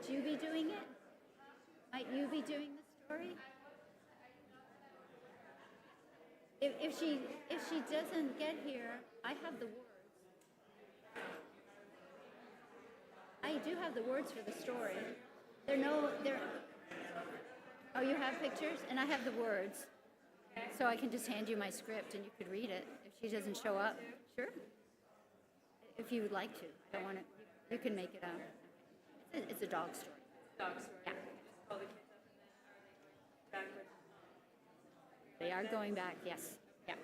Would you be doing it? Might you be doing the story? If she doesn't get here, I have the words. I do have the words for the story. Oh, you have pictures? And I have the words. So I can just hand you my script and you could read it if she doesn't show up. Sure. If you would like to. I don't want to, you can make it up. It's a dog story. Dog story. Yeah. All the kids up there. Backwards. They are going back, yes. Yeah.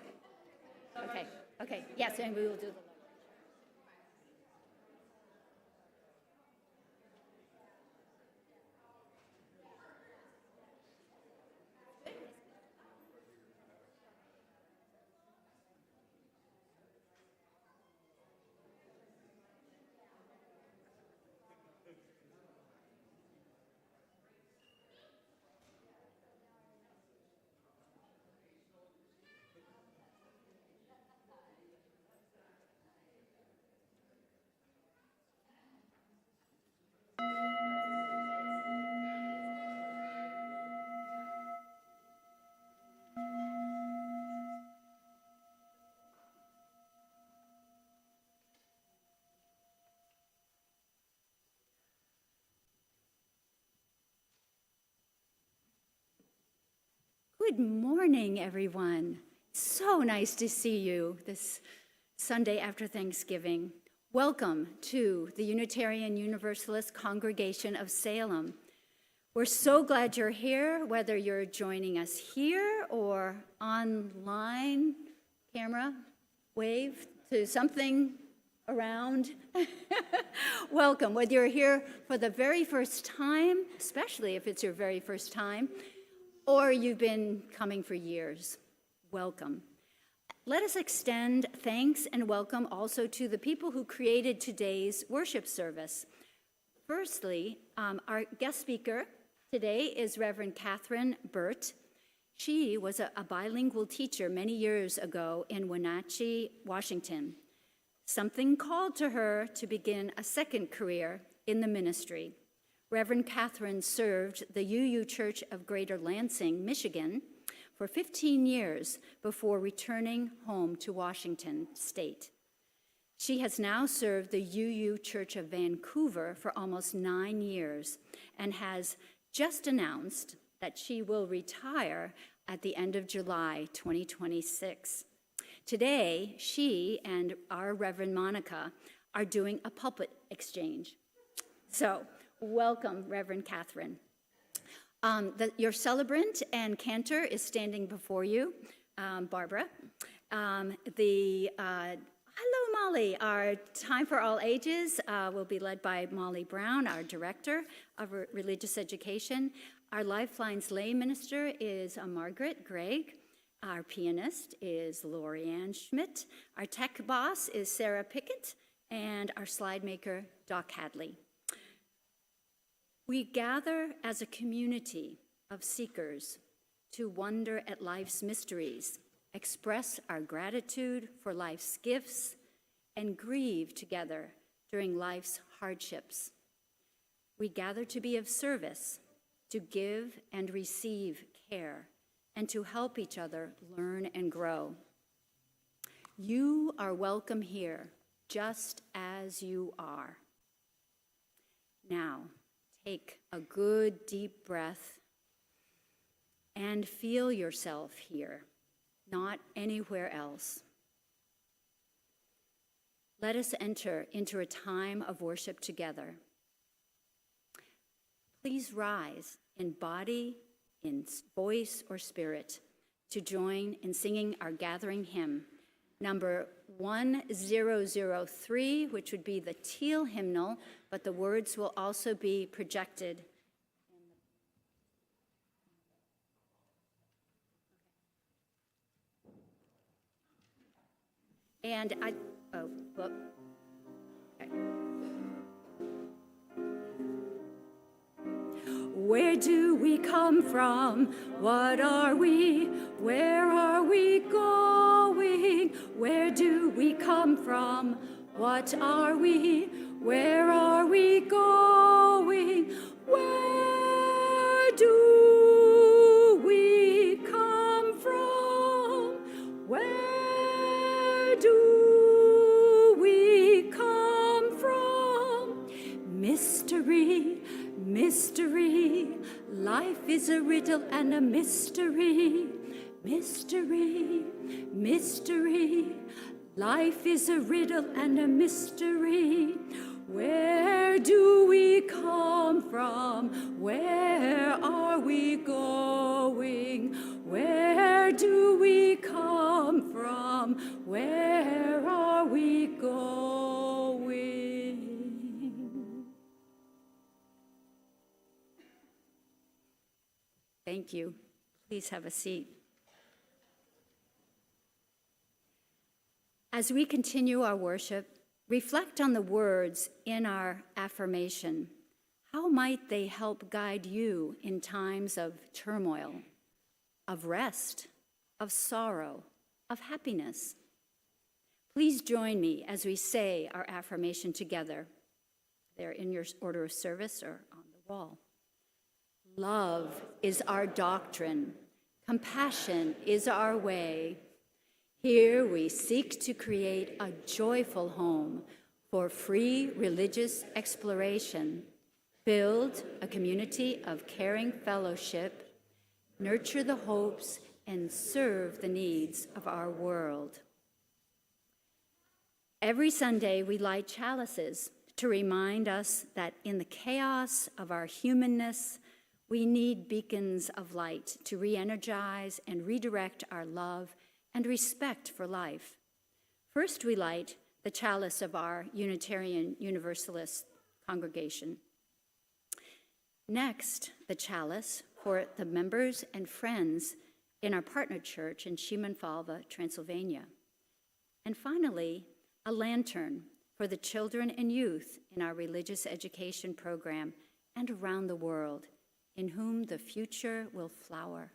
Okay. Okay. Yes, and we will do the Good morning, everyone. So nice to see you this Sunday after Thanksgiving. Welcome to the Unitarian Universalist Congregation of Salem. We're so glad you're here, whether you're joining us here or online. Camera, wave to something around. Welcome, whether you're here for the very first time, especially if it's your very first time, or you've been coming for years. Welcome. Let us extend thanks and welcome also to the people who created today's worship service. Firstly, our guest speaker today is Reverend Kathryn Bert. She was a bilingual teacher many years ago in Wenatchee, Washington. Something called to her to begin a second career in the ministry. Reverend Kathryn served the UU Church of Greater Lansing, Michigan, for 15 years before returning home to Washington State. She has now served the UU Church of Vancouver for almost 9 years and has just announced that she will retire at the end of July 2026. Today, she and our Reverend Monica are doing a pulpit exchange. So, welcome, Reverend Kathryn. Your celebrant and cantor is standing before you, Barbara. Hello, Molly. Our Time for All Ages will be led by Molly Brown, our Director of Religious Education. Our Lifelines lay minister is Margaret Gregg. Our pianist is Lori Ann Schmidt. Our tech boss is Sarah Pickett. And our slide maker, Doc Hadley. We gather as a community of seekers to wonder at life's mysteries, express our gratitude for life's gifts, and grieve together during life's hardships. We gather to be of service, to give and receive care, and to help each other learn and grow. You are welcome here, just as you are. Now, take a good deep breath and feel yourself here, not anywhere else. Let us enter into a time of worship together. Please rise in body, in voice, or spirit to join in singing our gathering hymn, number 1003, which would be the teal hymnal, but the words will also be projected. And okay. Where do we come from? What are we? Where are we going? Where do we come from? What are we? Where are we going? Where do we come from? Where do we come from? Mystery, mystery, life is a riddle and a mystery. Mystery, mystery, life is a riddle and a mystery. Where do we come from? Where are we going? Where do we come from? Where are we going? Thank you. Please have a seat. As we continue our worship, reflect on the words in our affirmation. How might they help guide you in times of turmoil, of rest, of sorrow, of happiness? Please join me as we say our affirmation together. They're in your order of service or on the wall. Love is our doctrine. Compassion is our way. Here we seek to create a joyful home for free religious exploration, build a community of caring fellowship, nurture the hopes, and serve the needs of our world. Every Sunday, we light chalices to remind us that in the chaos of our humanness, we need beacons of light to re-energize and redirect our love and respect for life. First, we light the chalice of our Unitarian Universalist congregation. Next, the chalice for the members and friends in our partner church in Šimanfalva, Transylvania. And finally, a lantern for the children and youth in our religious education program and around the world, in whom the future will flower.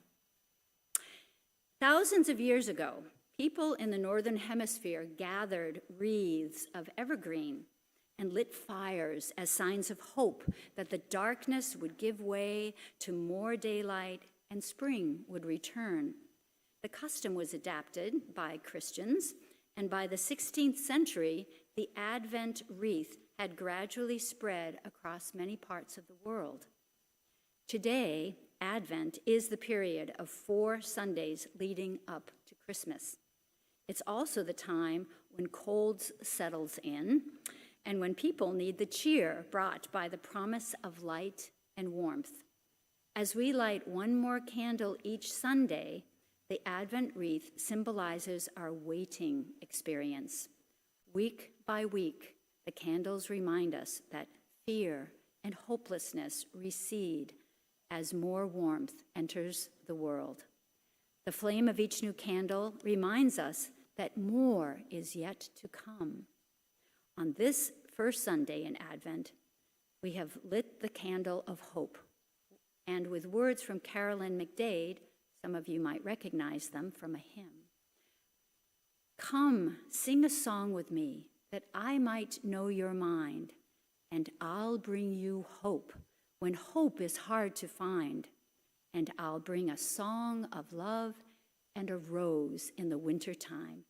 Thousands of years ago, people in the Northern Hemisphere gathered wreaths of evergreen and lit fires as signs of hope that the darkness would give way to more daylight and spring would return. The custom was adapted by Christians, and by the 16th century, the Advent wreath had gradually spread across many parts of the world. Today, Advent is the period of 4 Sundays leading up to Christmas. It's also the time when cold settles in and when people need the cheer brought by the promise of light and warmth. As we light one more candle each Sunday, the Advent wreath symbolizes our waiting experience. Week by week, the candles remind us that fear and hopelessness recede as more warmth enters the world. The flame of each new candle reminds us that more is yet to come. On this first Sunday in Advent, we have lit the candle of hope. And with words from Carolyn McDade, some of you might recognize them from a hymn. Come, sing a song with me, that I might know your mind, and I'll bring you hope when hope is hard to find, and I'll bring a song of love and a rose in the winter time.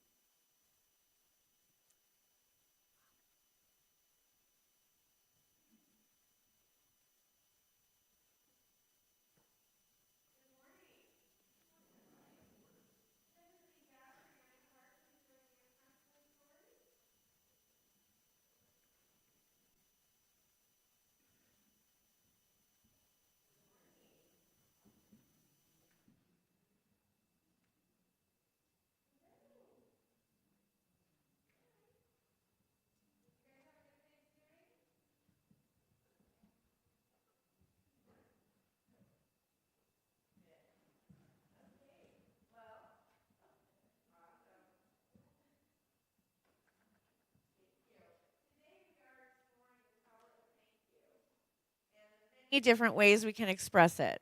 Different ways we can express it.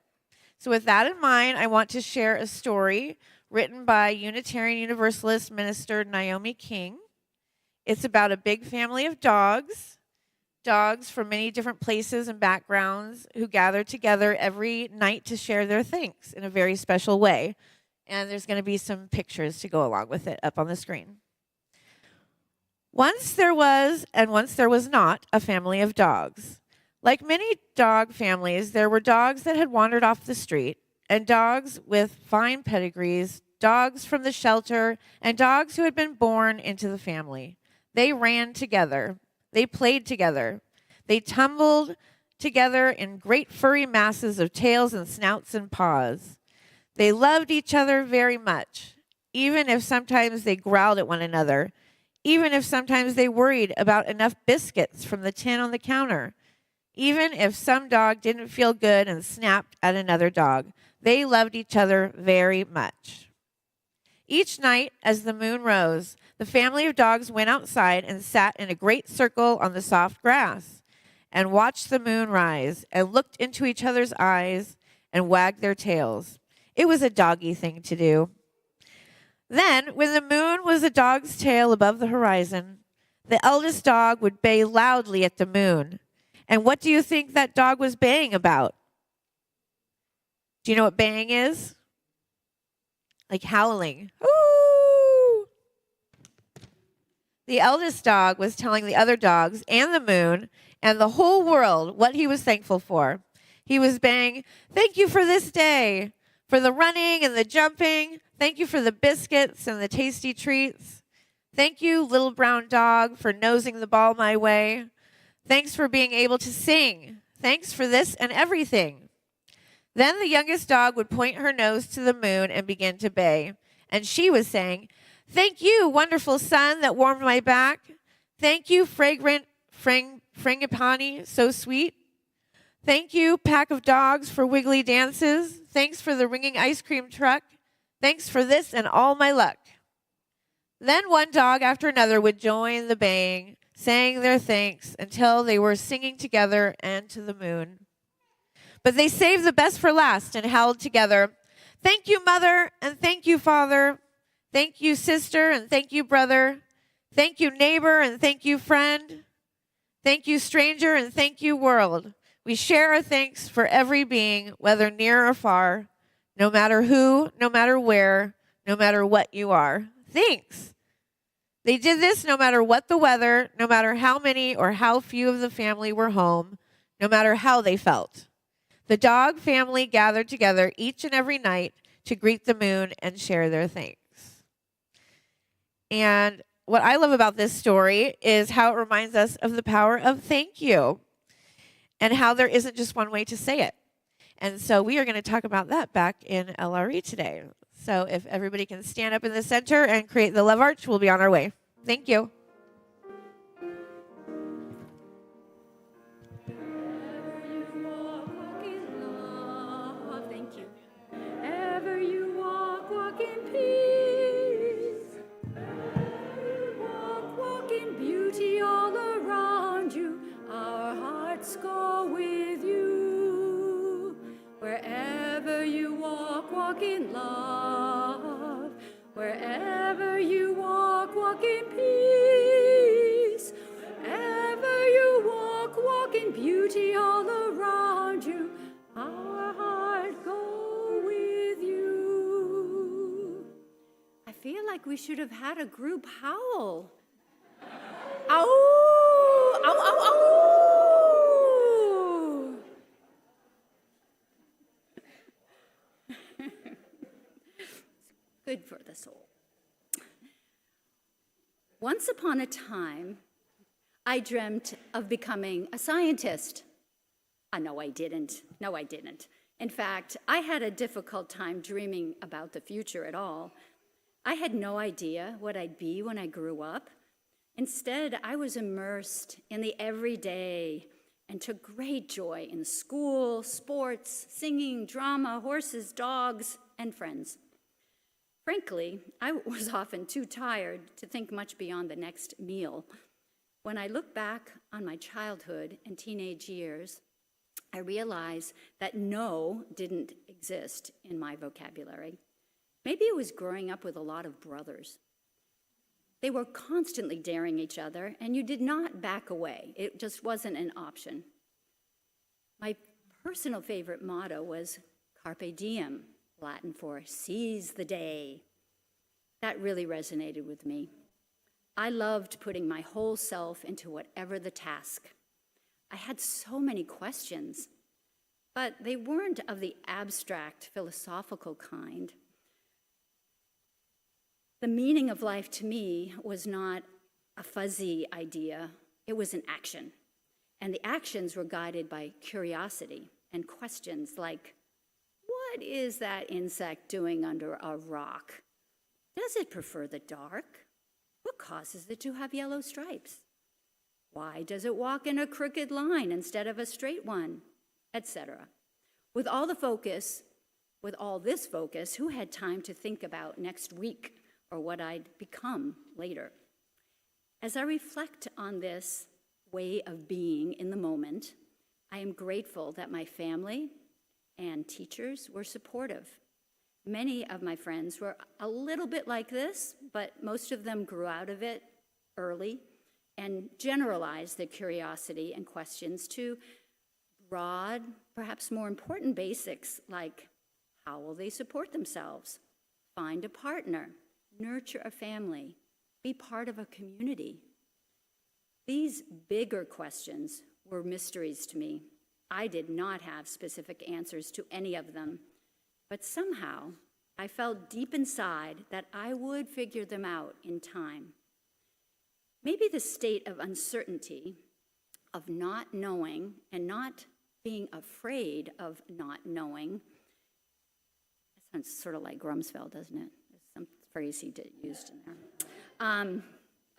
So with that in mind, I want to share a story written by Unitarian Universalist minister Naomi King. It's about a big family of dogs dogs from many different places and backgrounds who gather together every night to share their thanks in a very special way. And there's going to be some pictures to go along with it up on the screen. Once there was, and once there was not, a family of dogs. Like many dog families, there were dogs that had wandered off the street, and dogs with fine pedigrees, dogs from the shelter, and dogs who had been born into the family. They ran together. They played together. They tumbled together in great furry masses of tails and snouts and paws. They loved each other very much, even if sometimes they growled at one another, even if sometimes they worried about enough biscuits from the tin on the counter, even if some dog didn't feel good and snapped at another dog. They loved each other very much. Each night, as the moon rose, the family of dogs went outside and sat in a great circle on the soft grass and watched the moon rise and looked into each other's eyes and wagged their tails. It was a doggy thing to do. Then, when the moon was a dog's tail above the horizon, the eldest dog would bay loudly at the moon. And what do you think that dog was baying about? Do you know what baying is? Like howling. Ooh! The eldest dog was telling the other dogs and the moon and the whole world what he was thankful for. He was baying, "Thank you for this day, for the running and the jumping. Thank you for the biscuits and the tasty treats. Thank you, little brown dog, for nosing the ball my way. Thanks for being able to sing. Thanks for this and everything." Then the youngest dog would point her nose to the moon and begin to bay. And she was saying, "Thank you, wonderful sun that warmed my back. Thank you, fragrant frangipani, so sweet. Thank you, pack of dogs, for wiggly dances. Thanks for the ringing ice cream truck. Thanks for this and all my luck." Then one dog after another would join the baying, saying their thanks until they were singing together and to the moon. But they saved the best for last and howled together, "Thank you, mother, and thank you, father. Thank you, sister, and thank you, brother. Thank you, neighbor, and thank you, friend. Thank you, stranger, and thank you, world. We share our thanks for every being, whether near or far, no matter who, no matter where, no matter what you are. Thanks." They did this no matter what the weather, no matter how many or how few of the family were home, no matter how they felt. The dog family gathered together each and every night to greet the moon and share their thanks. And what I love about this story is how it reminds us of the power of thank you and how there isn't just one way to say it. And so we are going to talk about that back in LRE today. So if everybody can stand up in the center and create the love arch, we'll be on our way. Thank you. Thank you. Ever you walk, walk in peace. Ever you walk in beauty all around you. Our hearts go with you. Wherever you walk, walk in love. Wherever you walk, walk in peace. Wherever you walk in beauty all around you. Our heart go with you. I feel like we should have had a group howl. Ow! Ow, ow, ow! Good for the soul. Once upon a time, I dreamt of becoming a scientist. No, I didn't. No, I didn't. In fact, I had a difficult time dreaming about the future at all. I had no idea what I'd be when I grew up. Instead, I was immersed in the everyday and took great joy in school, sports, singing, drama, horses, dogs, and friends. Frankly, I was often too tired to think much beyond the next meal. When I look back on my childhood and teenage years, I realize that no didn't exist in my vocabulary. Maybe it was growing up with a lot of brothers. They were constantly daring each other, and you did not back away. It just wasn't an option. My personal favorite motto was Carpe Diem, Latin for seize the day. That really resonated with me. I loved putting my whole self into whatever the task. I had so many questions, but they weren't of the abstract, philosophical kind. The meaning of life to me was not a fuzzy idea, it was an action. And the actions were guided by curiosity and questions like, what is that insect doing under a rock? Does it prefer the dark? What causes it to have yellow stripes? Why does it walk in a crooked line instead of a straight one? Etc. With all this focus, who had time to think about next week or what I'd become later? As I reflect on this way of being in the moment, I am grateful that my family and teachers were supportive. Many of my friends were a little bit like this, but most of them grew out of it early and generalized their curiosity and questions to broad, perhaps more important basics like how will they support themselves, find a partner, nurture a family, be part of a community. These bigger questions were mysteries to me. I did not have specific answers to any of them, but somehow I felt deep inside that I would figure them out in time. Maybe the state of uncertainty, of not knowing and not being afraid of not knowing, that sounds sort of like Rumsfeld, doesn't it? There's some phrase he used in there.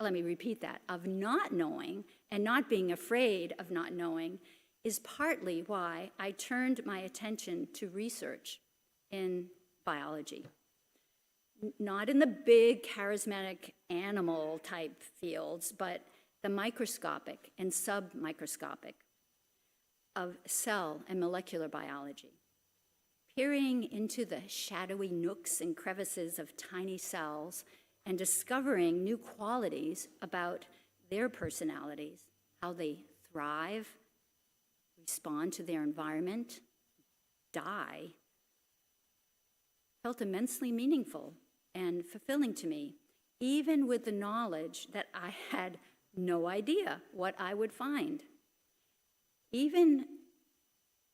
Let me repeat that. Of not knowing and not being afraid of not knowing is partly why I turned my attention to research in biology. Not in the big charismatic animal type fields, but the microscopic and submicroscopic of cell and molecular biology. Peering into the shadowy nooks and crevices of tiny cells and discovering new qualities about their personalities, how they thrive, respond to their environment, die, felt immensely meaningful and fulfilling to me, even with the knowledge that I had no idea what I would find. Even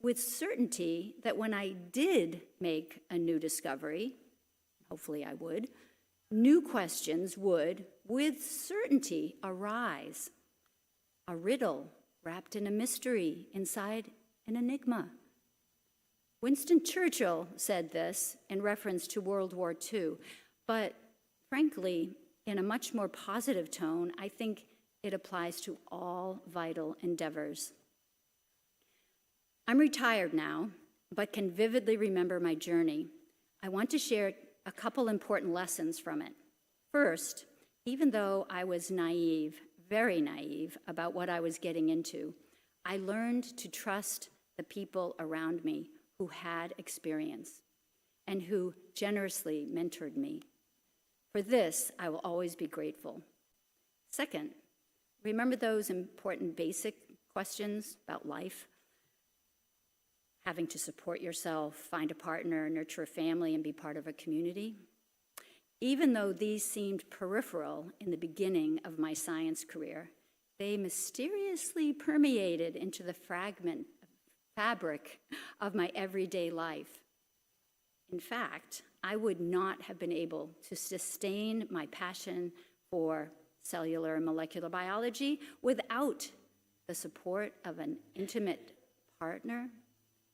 with certainty that when I did make a new discovery, hopefully I would, new questions would, with certainty, arise. A riddle wrapped in a mystery inside an enigma. Winston Churchill said this in reference to World War II, but frankly, in a much more positive tone, I think it applies to all vital endeavors. I'm retired now, but can vividly remember my journey. I want to share a couple important lessons from it. First, even though I was naive, very naive about what I was getting into, I learned to trust the people around me who had experience and who generously mentored me. For this, I will always be grateful. Second, remember those important basic questions about life? Having to support yourself, find a partner, nurture a family, and be part of a community? Even though these seemed peripheral in the beginning of my science career, they mysteriously permeated into the fabric of my everyday life. In fact, I would not have been able to sustain my passion for cellular and molecular biology without the support of an intimate partner,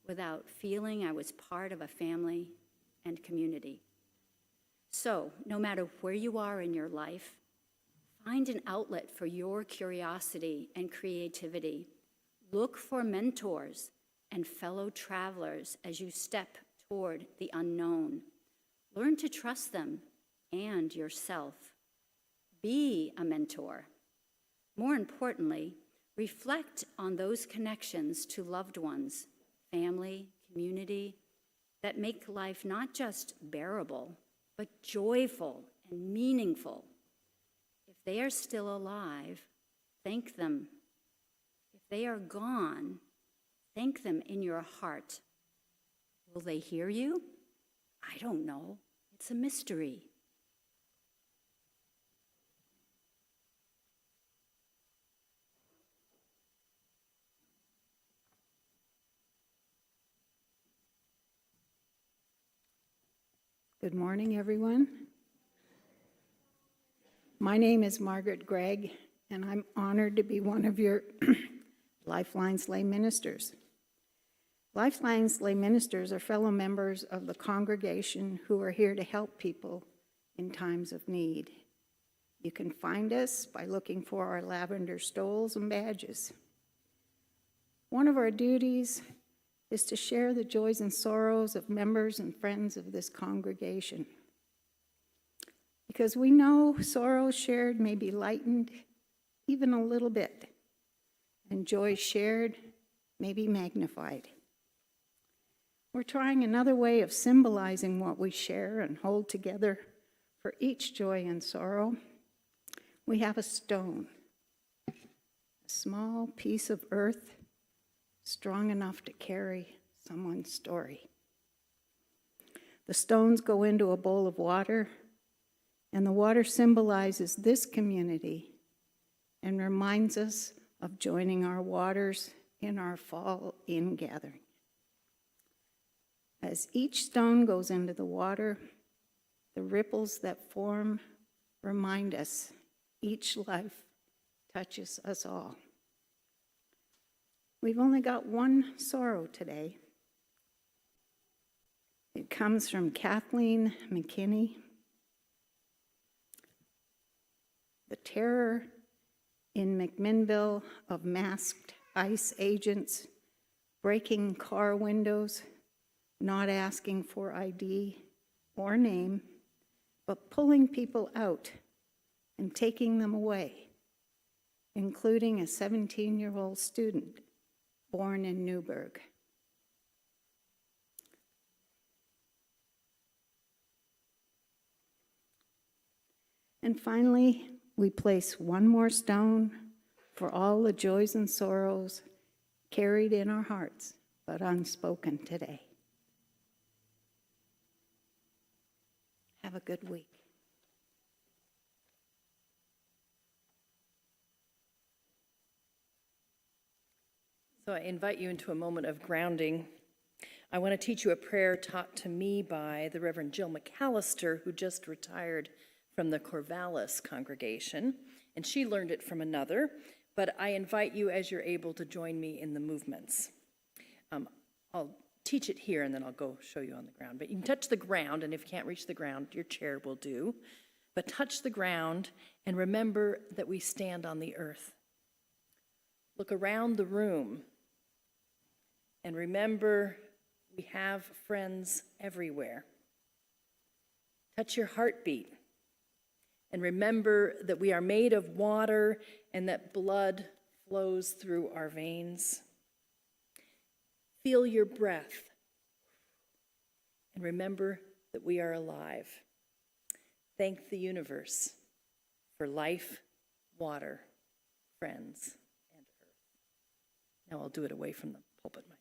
without feeling I was part of a family and community. So, no matter where you are in your life, find an outlet for your curiosity and creativity. Look for mentors and fellow travelers as you step toward the unknown. Learn to trust them and yourself. Be a mentor. More importantly, reflect on those connections to loved ones, family, community, that make life not just bearable, but joyful and meaningful. If they are still alive, thank them. If they are gone, thank them in your heart. Will they hear you? I don't know. It's a mystery. Good morning, everyone. My name is Margaret Gregg, and I'm honored to be one of your Lifelines lay ministers. Lifelines lay ministers are fellow members of the congregation who are here to help people in times of need. You can find us by looking for our lavender stoles and badges. One of our duties is to share the joys and sorrows of members and friends of this congregation. Because we know sorrow shared may be lightened even a little bit, and joy shared may be magnified. We're trying another way of symbolizing what we share and hold together for each joy and sorrow. We have a stone, a small piece of earth strong enough to carry someone's story. The stones go into a bowl of water, and the water symbolizes this community and reminds us of joining our waters in our fall ingathering. As each stone goes into the water, the ripples that form remind us each life touches us all. We've only got one sorrow today. It comes from Kathleen McKinney. The terror in McMinnville of masked ICE agents breaking car windows, not asking for ID or name, but pulling people out and taking them away, including a 17-year-old student born in Newburgh. And finally, we place one more stone for all the joys and sorrows carried in our hearts, but unspoken today. Have a good week. So I invite you into a moment of grounding. I want to teach you a prayer taught to me by the Reverend Jill McAllister, who just retired from the Corvallis congregation, and she learned it from another, but I invite you as you're able to join me in the movements. I'll teach it here and then I'll go show you on the ground, but you can touch the ground, and if you can't reach the ground, your chair will do, but touch the ground and remember that we stand on the earth. Look around the room and remember we have friends everywhere. Touch your heartbeat and remember that we are made of water and that blood flows through our veins. Feel your breath and remember that we are alive. Thank the universe for life, water, friends, and earth. Now I'll do it away from the pulpit mic.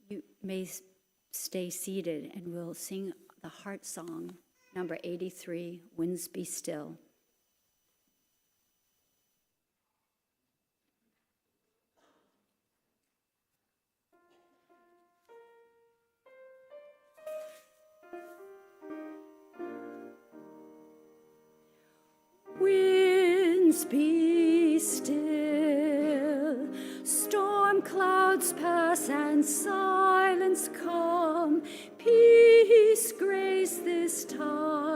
You may stay seated and we'll sing the heart song, number 83, Winds Be Still. Winds be still, storm clouds pass and silence come, peace grace this time.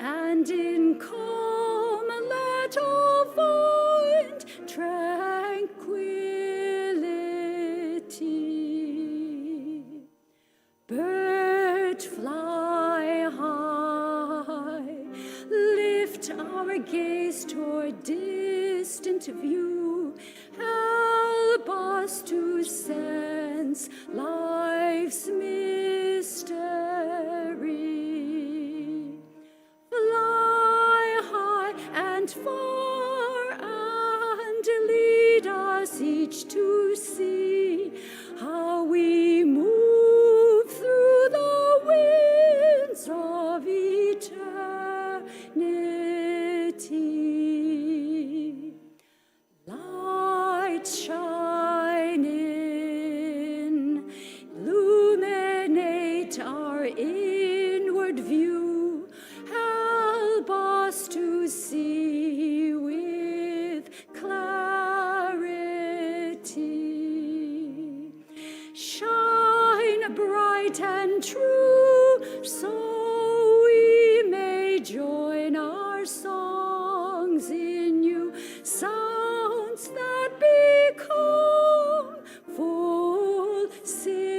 and in calm let all find tranquility. Bert, fly high, lift our gaze toward distant view, help us to sense life's mystery. Fly high and far and lead us each to see how we move through the winds of eternity. Light shine in, illuminate our inward view, help us to see with clarity. Shine bright and true, so we may join our songs in you, sounds that become full symphony.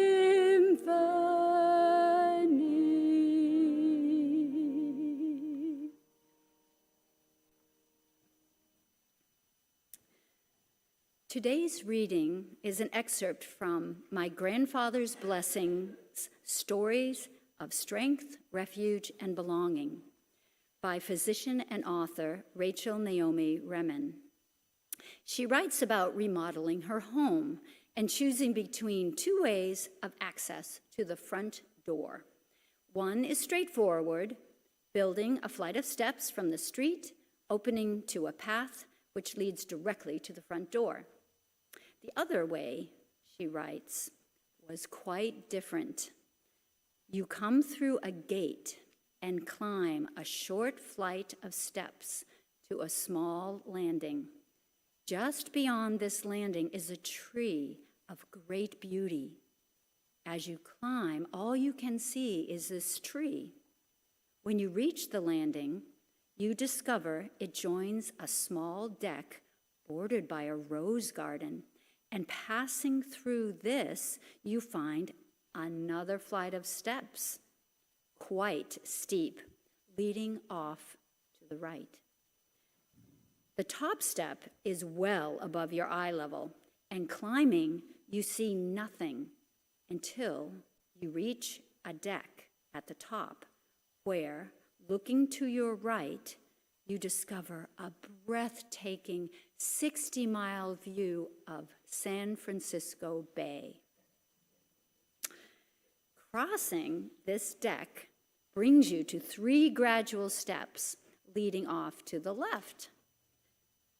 Today's reading is an excerpt from My Grandfather's Blessings, Stories of Strength, Refuge, and Belonging by physician and author Rachel Naomi Remen. She writes about remodeling her home and choosing between two ways of access to the front door. One is straightforward, building a flight of steps from the street, opening to a path which leads directly to the front door. The other way, she writes, was quite different. You come through a gate and climb a short flight of steps to a small landing. Just beyond this landing is a tree of great beauty. As you climb, all you can see is this tree. When you reach the landing, you discover it joins a small deck bordered by a rose garden. And passing through this, you find another flight of steps, quite steep, leading off to the right. The top step is well above your eye level, and climbing, you see nothing until you reach a deck at the top, where, looking to your right, you discover a breathtaking 60-mile view of San Francisco Bay. Crossing this deck brings you to 3 gradual steps leading off to the left.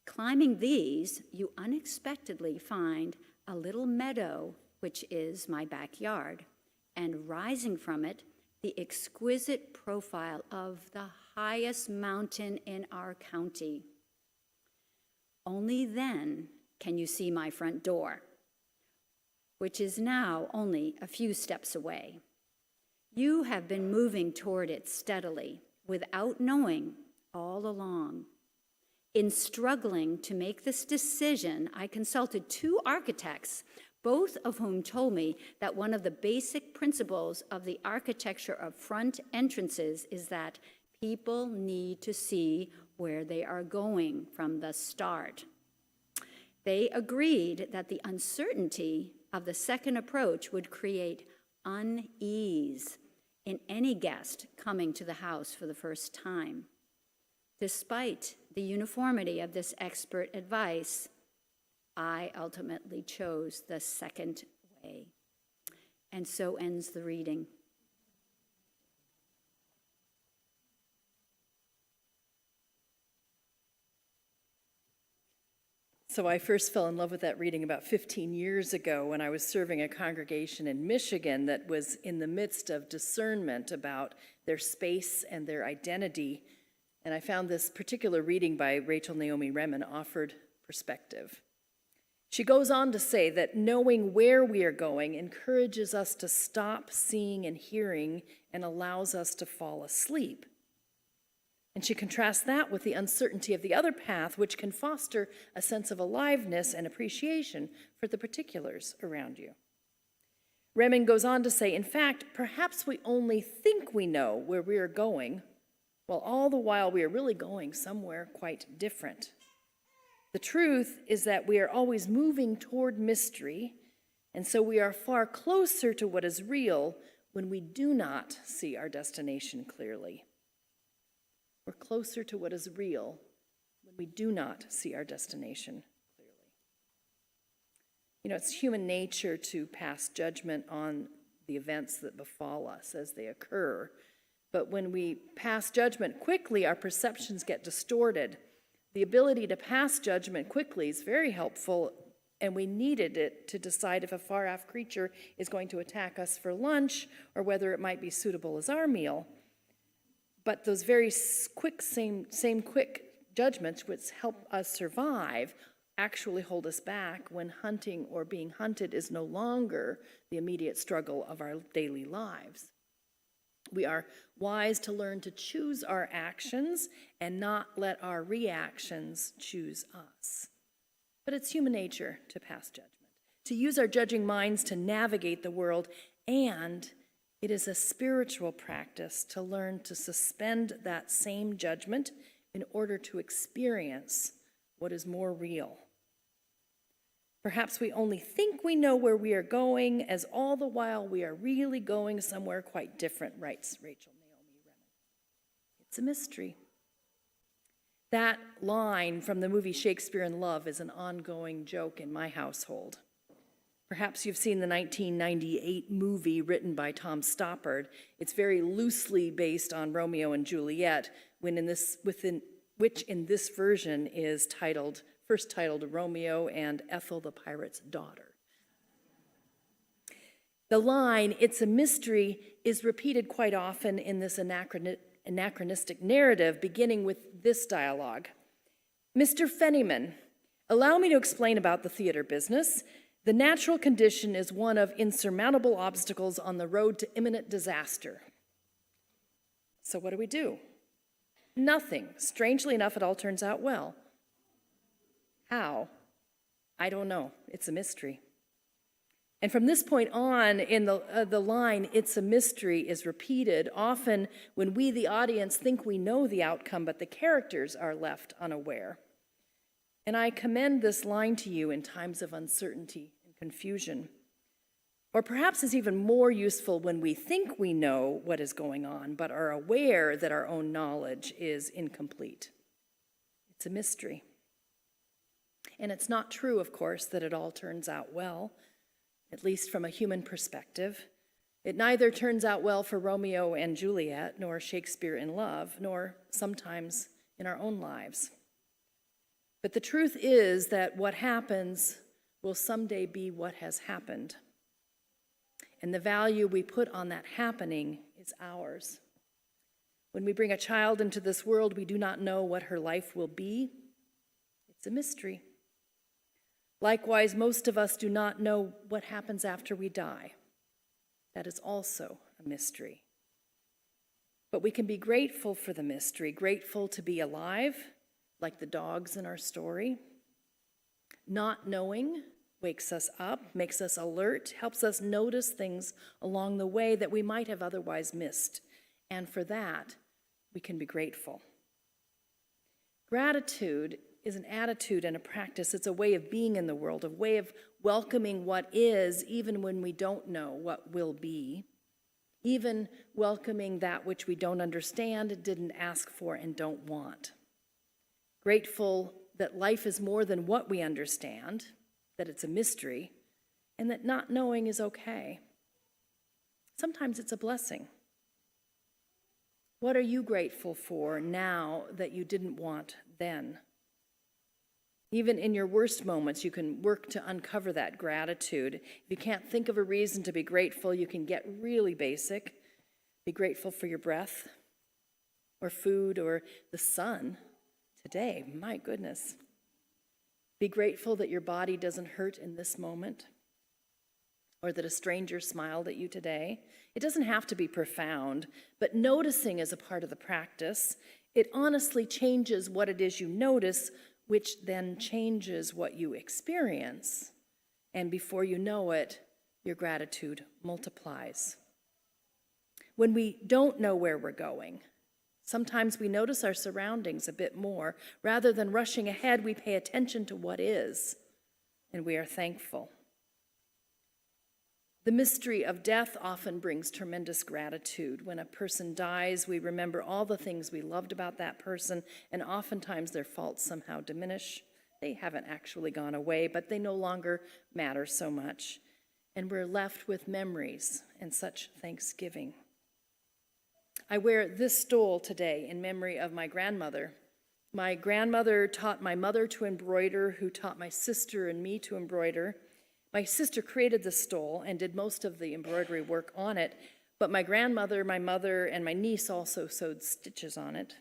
Climbing these, you unexpectedly find a little meadow, which is my backyard, and rising from it, the exquisite profile of the highest mountain in our county. Only then can you see my front door, which is now only a few steps away. You have been moving toward it steadily, without knowing all along. In struggling to make this decision, I consulted 2 architects, both of whom told me that one of the basic principles of the architecture of front entrances is that people need to see where they are going from the start. They agreed that the uncertainty of the second approach would create unease in any guest coming to the house for the first time. Despite the uniformity of this expert advice, I ultimately chose the second way. And so ends the reading. So I first fell in love with that reading about 15 years ago when I was serving a congregation in Michigan that was in the midst of discernment about their space and their identity. And I found this particular reading by Rachel Naomi Remen offered perspective. She goes on to say that knowing where we are going encourages us to stop seeing and hearing and allows us to fall asleep. And she contrasts that with the uncertainty of the other path, which can foster a sense of aliveness and appreciation for the particulars around you. Remen goes on to say, in fact, perhaps we only think we know where we are going, while all the while we are really going somewhere quite different. The truth is that we are always moving toward mystery, and so we are far closer to what is real when we do not see our destination clearly. We're closer to what is real when we do not see our destination clearly. You know, it's human nature to pass judgment on the events that befall us as they occur. But when we pass judgment quickly, our perceptions get distorted. The ability to pass judgment quickly is very helpful, and we needed it to decide if a far-off creature is going to attack us for lunch or whether it might be suitable as our meal. But those very quick, same quick judgments which help us survive actually hold us back when hunting or being hunted is no longer the immediate struggle of our daily lives. We are wise to learn to choose our actions and not let our reactions choose us. But it's human nature to pass judgment, to use our judging minds to navigate the world, and it is a spiritual practice to learn to suspend that same judgment in order to experience what is more real. Perhaps we only think we know where we are going, as all the while we are really going somewhere quite different, writes Rachel Naomi Remen. It's a mystery. That line from the movie Shakespeare in Love is an ongoing joke in my household. Perhaps you've seen the 1998 movie written by Tom Stoppard. It's very loosely based on Romeo and Juliet, which in this version is first titled Romeo and Ethel the Pirate's Daughter. The line, "It's a mystery," is repeated quite often in this anachronistic narrative, beginning with this dialogue. "Mr. Fennyman, allow me to explain about the theater business. The natural condition is one of insurmountable obstacles on the road to imminent disaster." So what do? Nothing. Strangely enough, it all turns out well. How? I don't know. It's a mystery. And from this point on in the line, "It's a mystery," is repeated, often when we, the audience, think we know the outcome, but the characters are left unaware. And I commend this line to you in times of uncertainty and confusion. Or perhaps it's even more useful when we think we know what is going on, but are aware that our own knowledge is incomplete. It's a mystery. And it's not true, of course, that it all turns out well, at least from a human perspective. It neither turns out well for Romeo and Juliet, nor Shakespeare in Love, nor sometimes in our own lives. But the truth is that what happens will someday be what has happened. And the value we put on that happening is ours. When we bring a child into this world, we do not know what her life will be. It's a mystery. Likewise, most of us do not know what happens after we die. That is also a mystery. But we can be grateful for the mystery, grateful to be alive, like the dogs in our story. Not knowing wakes us up, makes us alert, helps us notice things along the way that we might have otherwise missed. And for that, we can be grateful. Gratitude is an attitude and a practice. It's a way of being in the world, a way of welcoming what is, even when we don't know what will be, even welcoming that which we don't understand, didn't ask for, and don't want. Grateful that life is more than what we understand, that it's a mystery, and that not knowing is okay. Sometimes it's a blessing. What are you grateful for now that you didn't want then? Even in your worst moments, you can work to uncover that gratitude. If you can't think of a reason to be grateful, you can get really basic. Be grateful for your breath, or food, or the sun today. My goodness. Be grateful that your body doesn't hurt in this moment, or that a stranger smiled at you today. It doesn't have to be profound, but noticing is a part of the practice. It honestly changes what it is you notice, which then changes what you experience. And before you know it, your gratitude multiplies. When we don't know where we're going, sometimes we notice our surroundings a bit more. Rather than rushing ahead, we pay attention to what is, and we are thankful. The mystery of death often brings tremendous gratitude. When a person dies, we remember all the things we loved about that person, and oftentimes their faults somehow diminish. They haven't actually gone away, but they no longer matter so much. And we're left with memories and such thanksgiving. I wear this stole today in memory of my grandmother. My grandmother taught my mother to embroider, who taught my sister and me to embroider. My sister created the stole and did most of the embroidery work on it, but my grandmother, my mother, and my niece also sewed stitches on it.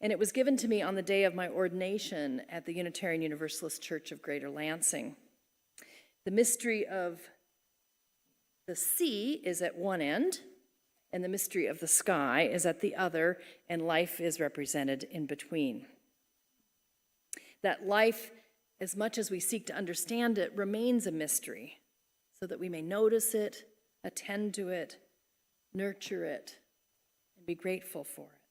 And it was given to me on the day of my ordination at the Unitarian Universalist Church of Greater Lansing. The mystery of the sea is at one end, and the mystery of the sky is at the other, and life is represented in between. That life, as much as we seek to understand it, remains a mystery, so that we may notice it, attend to it, nurture it, and be grateful for it.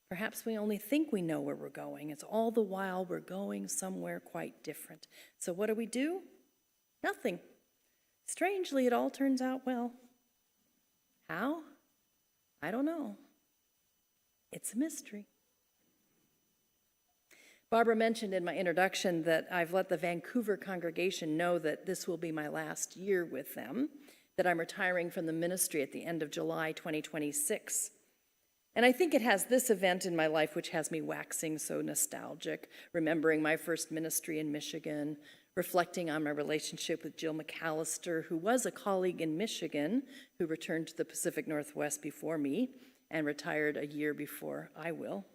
Perhaps we only think we know where we're going. It's all the while we're going somewhere quite different. So what do? Nothing. Strangely, it all turns out well. How? I don't know. It's a mystery. Barbara mentioned in my introduction that I've let the Vancouver congregation know that this will be my last year with them, that I'm retiring from the ministry at the end of July 2026. And I think it has this event in my life which has me waxing so nostalgic, remembering my first ministry in Michigan, reflecting on my relationship with Jill McAllister, who was a colleague in Michigan, who returned to the Pacific Northwest before me and retired a year before I will.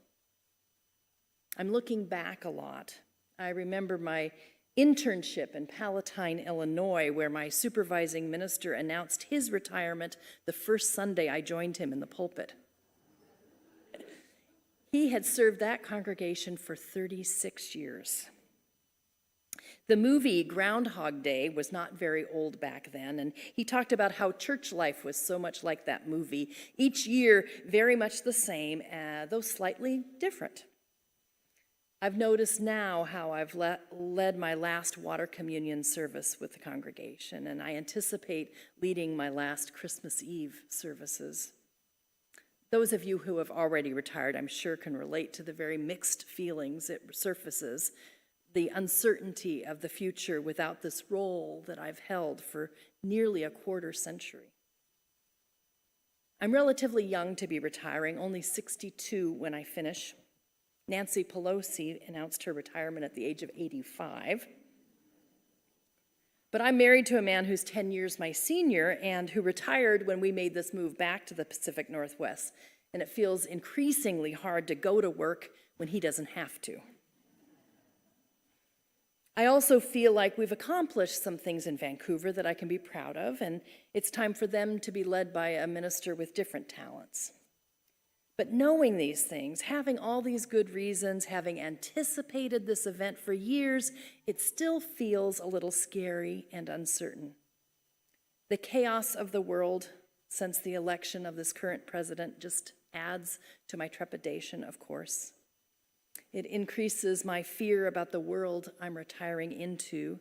I'm looking back a lot. I remember my internship in Palatine, Illinois, where my supervising minister announced his retirement the first Sunday I joined him in the pulpit. He had served that congregation for 36 years. The movie Groundhog Day was not very old back then, and he talked about how church life was so much like that movie, each year very much the same, though slightly different. I've noticed now how I've led my last water communion service with the congregation, and I anticipate leading my last Christmas Eve services. Those of you who have already retired, I'm sure, can relate to the very mixed feelings it surfaces, the uncertainty of the future without this role that I've held for nearly a quarter century. I'm relatively young to be retiring, only 62 when I finish. Nancy Pelosi announced her retirement at the age of 85. But I'm married to a man who's 10 years my senior and who retired when we made this move back to the Pacific Northwest. And it feels increasingly hard to go to work when he doesn't have to. I also feel like we've accomplished some things in Vancouver that I can be proud of, and it's time for them to be led by a minister with different talents. But knowing these things, having all these good reasons, having anticipated this event for years, it still feels a little scary and uncertain. The chaos of the world since the election of this current president just adds to my trepidation, of course. It increases my fear about the world I'm retiring into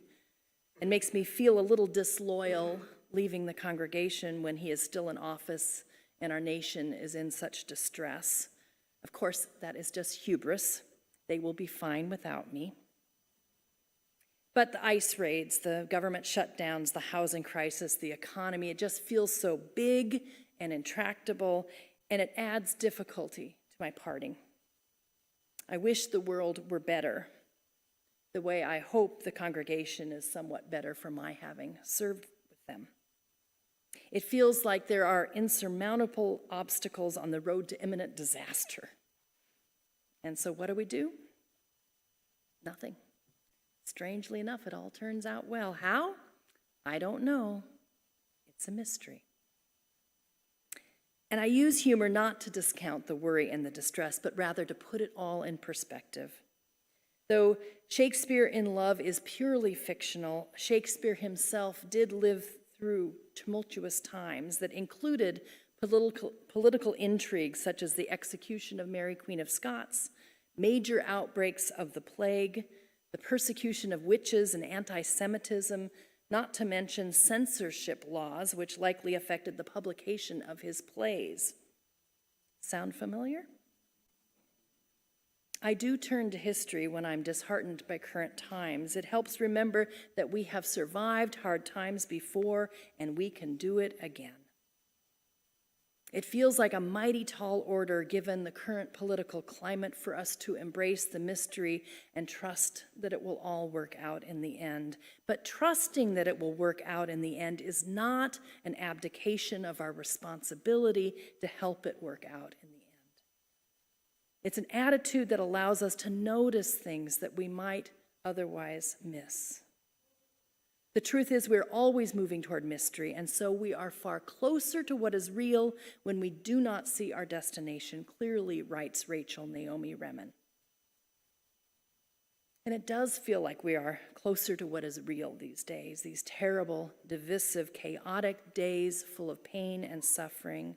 and makes me feel a little disloyal leaving the congregation when he is still in office and our nation is in such distress. Of course, that is just hubris. They will be fine without me. But the ICE raids, the government shutdowns, the housing crisis, the economy, it just feels so big and intractable, and it adds difficulty to my parting. I wish the world were better, the way I hope the congregation is somewhat better for my having served with them. It feels like there are insurmountable obstacles on the road to imminent disaster. And so what do? Nothing. Strangely enough, it all turns out well. How? I don't know. It's a mystery. And I use humor not to discount the worry and the distress, but rather to put it all in perspective. Though Shakespeare in Love is purely fictional, Shakespeare himself did live through tumultuous times that included political intrigues such as the execution of Mary Queen of Scots, major outbreaks of the plague, the persecution of witches and anti-Semitism, not to mention censorship laws, which likely affected the publication of his plays. Sound familiar? I do turn to history when I'm disheartened by current times. It helps remember that we have survived hard times before and we can do it again. It feels like a mighty tall order given the current political climate for us to embrace the mystery and trust that it will all work out in the end. But trusting that it will work out in the end is not an abdication of our responsibility to help it work out in the end. It's an attitude that allows us to notice things that we might otherwise miss. The truth is we're always moving toward mystery, and so we are far closer to what is real when we do not see our destination clearly, writes Rachel Naomi Remen. And it does feel like we are closer to what is real these days, these terrible, divisive, chaotic days full of pain and suffering.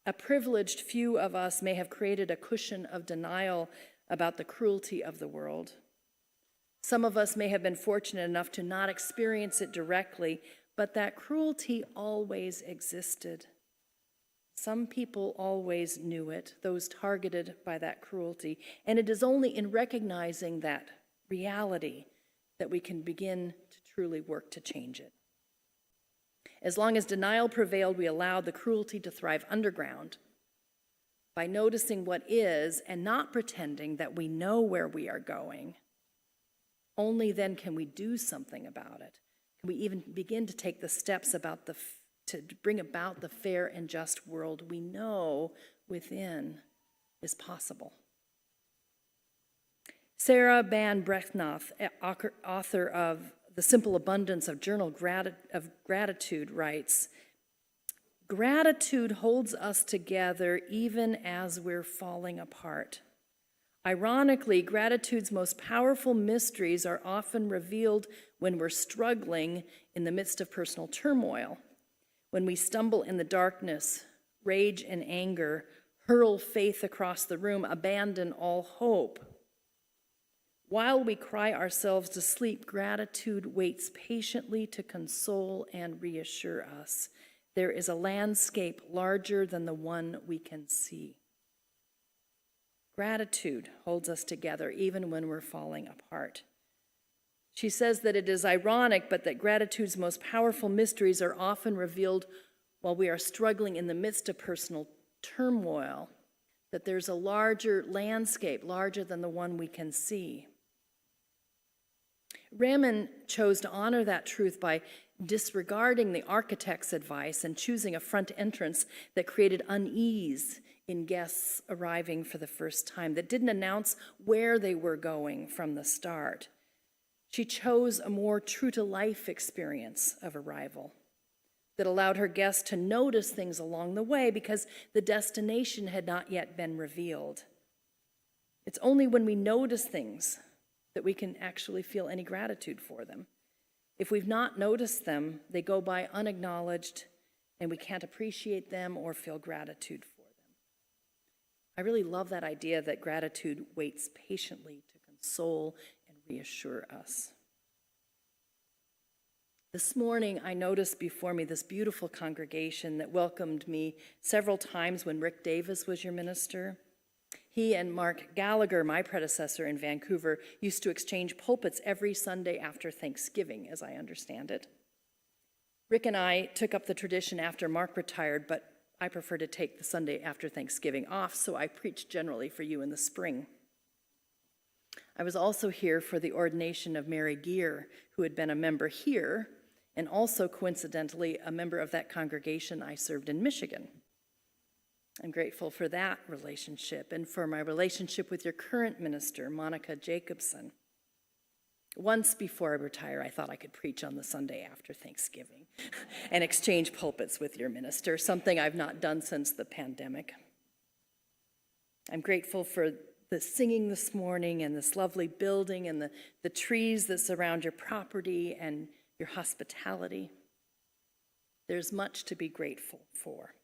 A privileged few of us may have created a cushion of denial about the cruelty of the world. Some of us may have been fortunate enough to not experience it directly, but that cruelty always existed. Some people always knew it, those targeted by that cruelty, and it is only in recognizing that reality that we can begin to truly work to change it. As long as denial prevailed, we allowed the cruelty to thrive underground by noticing what is and not pretending that we know where we are going. Only then can we do something about it. Can we even begin to take the steps to bring about the fair and just world we know within is possible. Sarah Ban Brecknoth, author of The Simple Abundance of Gratitude, writes, "Gratitude holds us together even as we're falling apart. Ironically, gratitude's most powerful mysteries are often revealed when we're struggling in the midst of personal turmoil, when we stumble in the darkness, rage and anger, hurl faith across the room, abandon all hope. While we cry ourselves to sleep, gratitude waits patiently to console and reassure us. There is a landscape larger than the one we can see." Gratitude holds us together even when we're falling apart. She says that it is ironic, but that gratitude's most powerful mysteries are often revealed while we are struggling in the midst of personal turmoil, that there's a larger landscape, larger than the one we can see. Remen chose to honor that truth by disregarding the architect's advice and choosing a front entrance that created unease in guests arriving for the first time, that didn't announce where they were going from the start. She chose a more true-to-life experience of arrival that allowed her guests to notice things along the way because the destination had not yet been revealed. It's only when we notice things that we can actually feel any gratitude for them. If we've not noticed them, they go by unacknowledged, and we can't appreciate them or feel gratitude for them. I really love that idea that gratitude waits patiently to console and reassure us. This morning, I noticed before me this beautiful congregation that welcomed me several times when Rick Davis was your minister. He and Mark Gallagher, my predecessor in Vancouver, used to exchange pulpits every Sunday after Thanksgiving, as I understand it. Rick and I took up the tradition after Mark retired, but I prefer to take the Sunday after Thanksgiving off, so I preach generally for you in the spring. I was also here for the ordination of Mary Gear, who had been a member here, and also coincidentally a member of that congregation I served in Michigan. I'm grateful for that relationship and for my relationship with your current minister, Monica Jacobson. Once before I retire, I thought I could preach on the Sunday after Thanksgiving and exchange pulpits with your minister, something I've not done since the pandemic. I'm grateful for the singing this morning and this lovely building and the trees that surround your property and your hospitality. There's much to be grateful for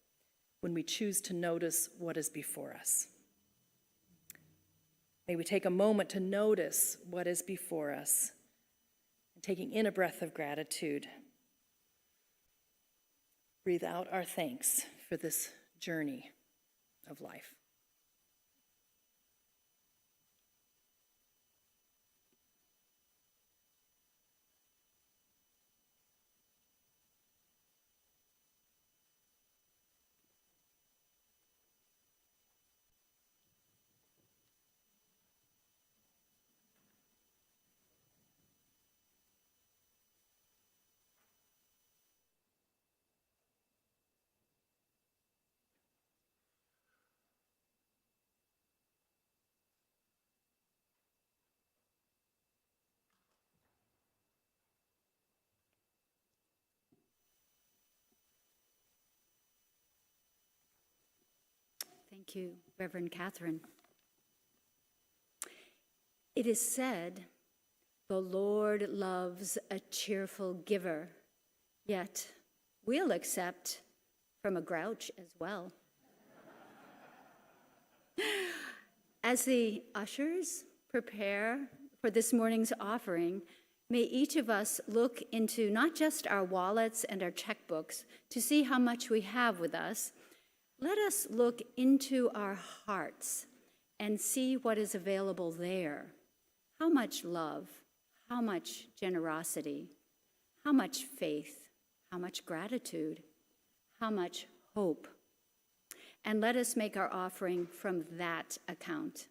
when we choose to notice what is before us. May we take a moment to notice what is before us, and taking in a breath of gratitude, breathe out our thanks for this journey of life. Thank you, Reverend Kathryn. It is said, the Lord loves a cheerful giver, yet we'll accept from a grouch as well. As the ushers prepare for this morning's offering, may each of us look into not just our wallets and our checkbooks to see how much we have with us. Let us look into our hearts and see what is available there. How much love, how much generosity, how much faith, how much gratitude, how much hope. And let us make our offering from that account.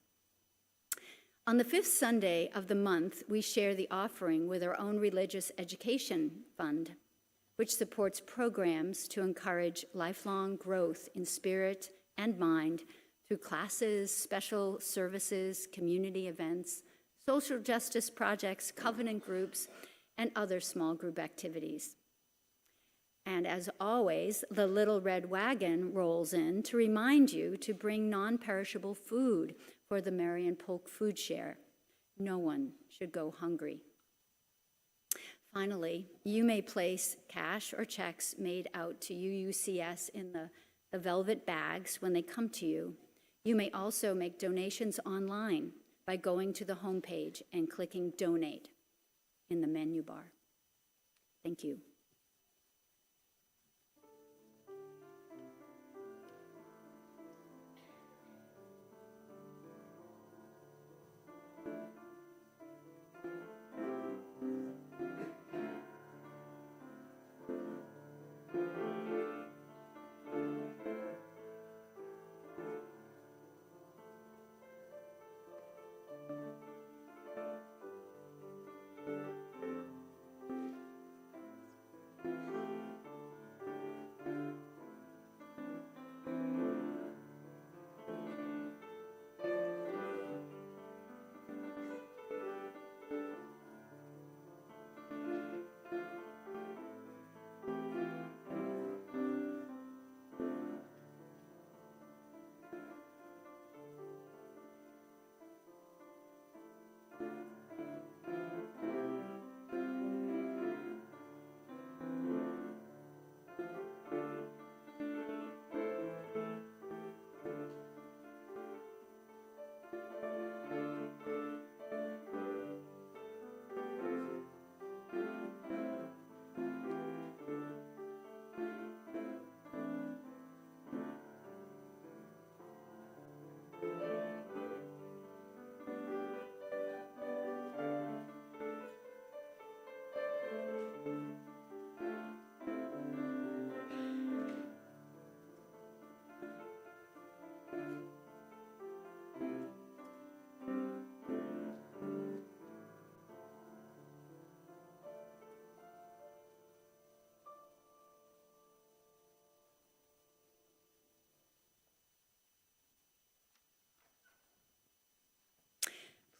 On the fifth Sunday of the month, we share the offering with our own religious education fund, which supports programs to encourage lifelong growth in spirit and mind through classes, special services, community events, social justice projects, covenant groups, and other small group activities. And as always, the little red wagon rolls in to remind you to bring non-perishable food for the Marion Polk Food Share. No one should go hungry. Finally, you may place cash or checks made out to UUCS in the velvet bags when they come to you. You may also make donations online by going to the homepage and clicking Donate in the menu bar. Thank you.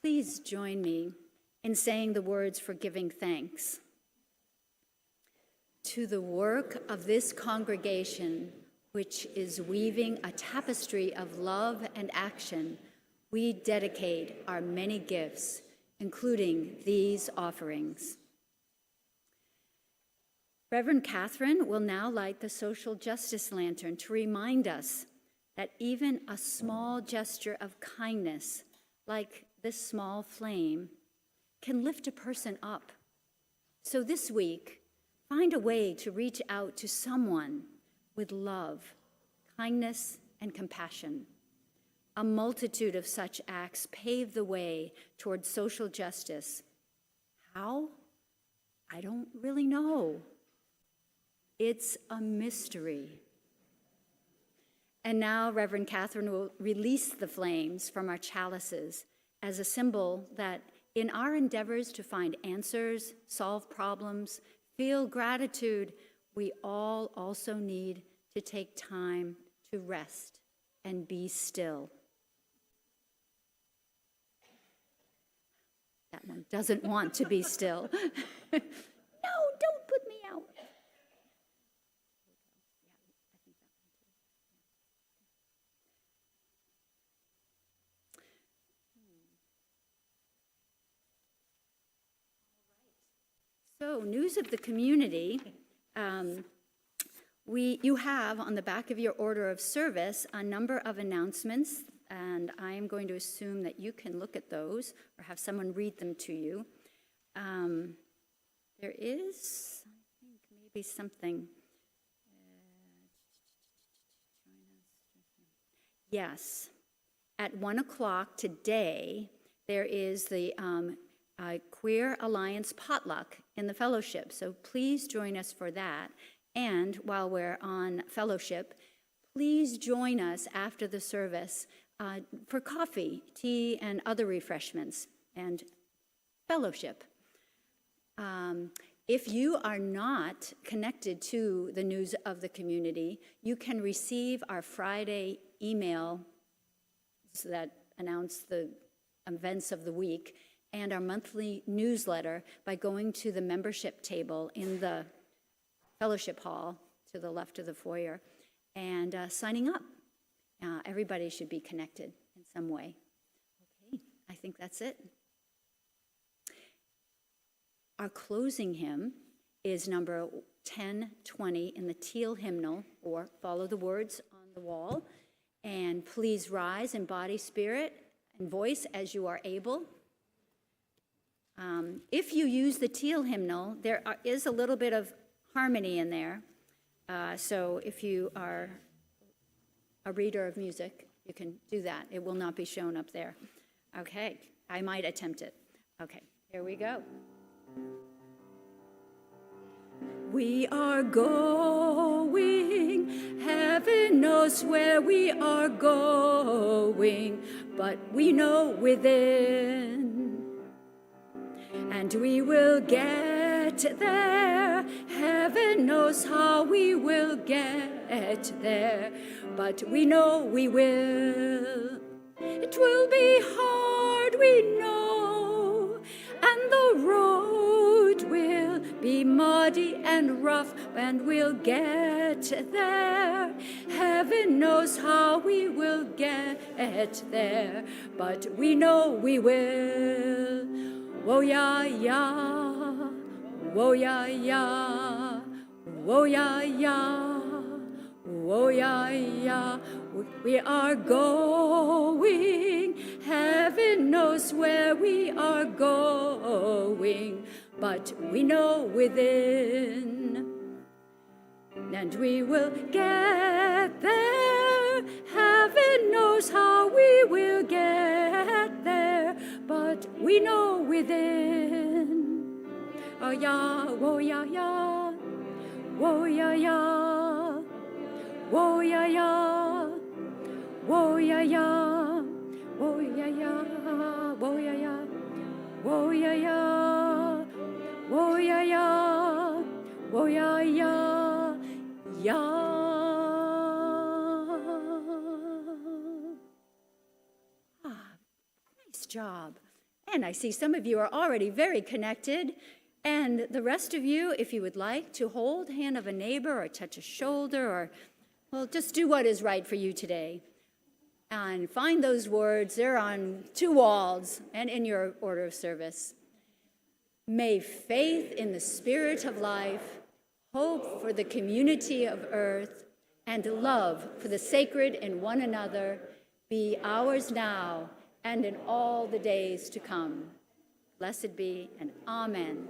Please join me in saying the words for giving thanks. To the work of this congregation, which is weaving a tapestry of love and action, we dedicate our many gifts, including these offerings. Reverend Kathryn will now light the social justice lantern to remind us that even a small gesture of kindness, like this small flame, can lift a person up. So this week, find a way to reach out to someone with love, kindness, and compassion. A multitude of such acts pave the way toward social justice. How? I don't really know. It's a mystery. And now Reverend Kathryn will release the flames from our chalices as a symbol that in our endeavors to find answers, solve problems, feel gratitude, we all also need to take time to rest and be still. That one doesn't want to be still. No, don't put me out. So, news of the community. You have on the back of your order of service a number of announcements, and I am going to assume that you can look at those or have someone read them to you. There is, I think, maybe something. Yes, at 1 o'clock today, there is the Queer Alliance potluck in the fellowship, so please join us for that. And while we're on fellowship, please join us after the service for coffee, tea, and other refreshments and fellowship. If you are not connected to the news of the community, you can receive our Friday email that announce the events of the week and our monthly newsletter by going to the membership table in the fellowship hall to the left of the foyer and signing up. Everybody should be connected in some way. Okay, I think that's it. Our closing hymn is number 1020 in the teal hymnal, or follow the words on the wall. And please rise in body, spirit, and voice as you are able. If you use the teal hymnal, there is a little bit of harmony in there. So if you are a reader of music, you can do that. It will not be shown up there. Okay, I might attempt it. Okay, here we go. We are going, heaven knows where we are going, but we know within. And we will get there, heaven knows how we will get there, but we know we will. It will be hard, we know, and the road will be muddy and rough, and we'll get there. Heaven knows how we will get there, but we know we will. Whoa, yeah, yeah, whoa, yeah, yeah, whoa, yeah, yeah, whoa, yeah, yeah. We are going, heaven knows where we are going, but we know within. And we will get there, heaven knows how we will get there, but we know within. Oh yeah, whoa yeah yeah, whoa yeah yeah, whoa yeah yeah, whoa yeah yeah, whoa yeah yeah, whoa yeah yeah, whoa yeah yeah, whoa yeah yeah, whoa yeah yeah, yeah. Nice job. And I see some of you are already very connected. And the rest of you, if you would like to hold the hand of a neighbor or touch a shoulder or, well, just do what is right for you today. And find those words. They're on 2 walls and in your order of service. May faith in the Spirit of life, hope for the community of earth, and love for the sacred in one another be ours now and in all the days to come. Blessed be, and amen.